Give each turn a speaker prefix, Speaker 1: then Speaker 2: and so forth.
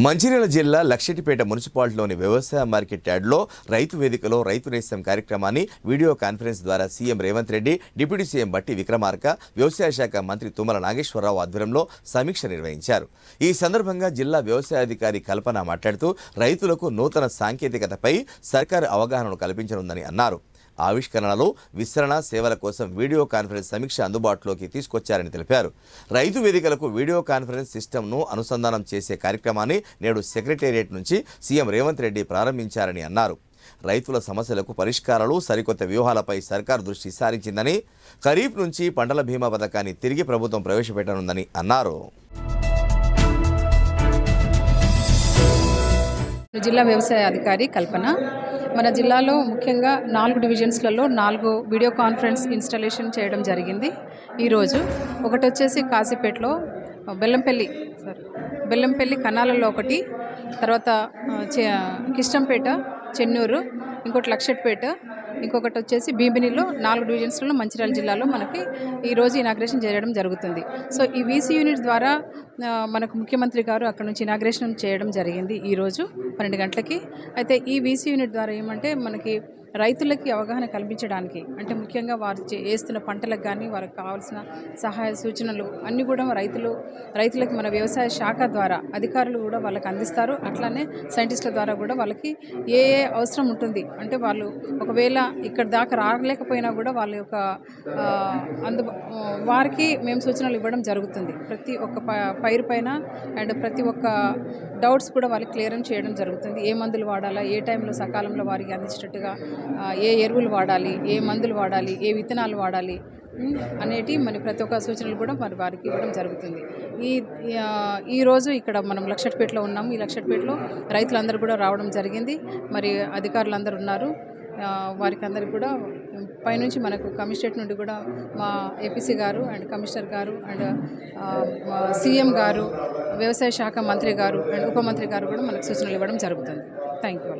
Speaker 1: మంచిర్యాల జిల్లా లక్షటిపేట మున్సిపాలిటీలోని వ్యవసాయ మార్కెట్ యార్డ్లో రైతు వేదికలో రైతు నేస్తం కార్యక్రమాన్ని వీడియో కాన్ఫరెన్స్ ద్వారా CM Revanth Reddy, deputy CM బట్టి విక్రమార్క, వ్యవసాయ శాఖ మంత్రి తుమ్మల నాగేశ్వరరావు ఆధ్వర్యంలో సమీక్ష నిర్వహించారు. ఈ సందర్భంగా జిల్లా వ్యవసాయాధికారి కల్పన మాట్లాడుతూ రైతులకు నూతన సాంకేతికతపై సర్కారు అవగాహనను కల్పించనుందని అన్నారు. ఆవిష్కరణలు, విస్తరణ సేవల కోసం వీడియో కాన్ఫరెన్స్ సమీక్ష అందుబాటులోకి తీసుకొచ్చారని తెలిపారు. రైతు వేదికలకు వీడియో కాన్ఫరెన్స్ సిస్టమ్ను అనుసంధానం చేసే కార్యక్రమాన్ని నేడు సెక్రటేరియట్ నుంచి సీఎం రేవంత్ రెడ్డి ప్రారంభించారని అన్నారు. రైతుల సమస్యలకు పరిష్కారాలు, సరికొత్త వ్యూహాలపై సర్కారు దృష్టి సారించిందని, ఖరీఫ్ నుంచి పంటల బీమా పథకాన్ని తిరిగి ప్రభుత్వం ప్రవేశపెట్టనుందని అన్నారు.
Speaker 2: జిల్లా వ్యవసాయ అధికారి కల్పన. మన జిల్లాలో ముఖ్యంగా 4 డివిజన్స్లలో 4 వీడియో కాన్ఫరెన్స్ ఇన్స్టాలేషన్ చేయడం జరిగింది. ఈరోజు ఒకటి వచ్చేసి కాశీపేటలో, బెల్లంపల్లి కనాలలో ఒకటి, తర్వాత కిష్టంపేట, చెన్నూరు, ఇంకోటి లక్షట్పేట, ఇంకొకటి వచ్చేసి భీమినిలో 4 డివిజన్స్లలో మంచిర్యాల జిల్లాలో మనకి ఈరోజు ఇనాగ్రేషన్ చేయడం జరుగుతుంది. సో ఈ వీసీ యూనిట్ ద్వారా మనకు ముఖ్యమంత్రి గారు అక్కడ నుంచి ఇనాగ్రేషన్ చేయడం జరిగింది ఈరోజు 12 గంటలకి. అయితే ఈ వీసీ యూనిట్ ద్వారా ఏమంటే మనకి రైతులకి అవగాహన కల్పించడానికి, అంటే ముఖ్యంగా వారు వేస్తున్న పంటలకు కానీ వారికి కావాల్సిన సహాయ సూచనలు అన్నీ కూడా రైతులకి మన వ్యవసాయ శాఖ ద్వారా అధికారులు కూడా వాళ్ళకి అందిస్తారు. అట్లానే సైంటిస్టుల ద్వారా కూడా వాళ్ళకి ఏ అవసరం ఉంటుంది, అంటే వాళ్ళు ఒకవేళ ఇక్కడ దాకా రాలేకపోయినా కూడా వాళ్ళ యొక్క వారికి మేము సూచనలు ఇవ్వడం జరుగుతుంది. ప్రతి ఒక్క పైరు పైన అండ్ ప్రతి ఒక్క డౌట్స్ కూడా వాళ్ళకి క్లియరెన్స్ చేయడం జరుగుతుంది. ఏ మందులు వాడాలా, ఏ టైంలో సకాలంలో వారికి అందించేటట్టుగా ఏ ఎరువులు వాడాలి, ఏ మందులు వాడాలి, ఏ విత్తనాలు వాడాలి అనేటి మరి ప్రతి ఒక్క సూచనలు కూడా మరి వారికి ఇవ్వడం జరుగుతుంది. ఈరోజు ఇక్కడ మనం లక్షట్పేటలో ఉన్నాము. ఈ లక్షట్పేటలో రైతులందరూ కూడా రావడం జరిగింది. మరి అధికారులందరూ ఉన్నారు. వారికి అందరికీ కూడా పైనుంచి మనకు కమిషనరేట్ నుండి కూడా మా ఏపీసీ గారు అండ్ కమిషనర్ గారు అండ్ సీఎం గారు, వ్యవసాయ శాఖ మంత్రి గారు అండ్ ఉప మంత్రి గారు కూడా మనకు సూచనలు ఇవ్వడం జరుగుతుంది. Thank you.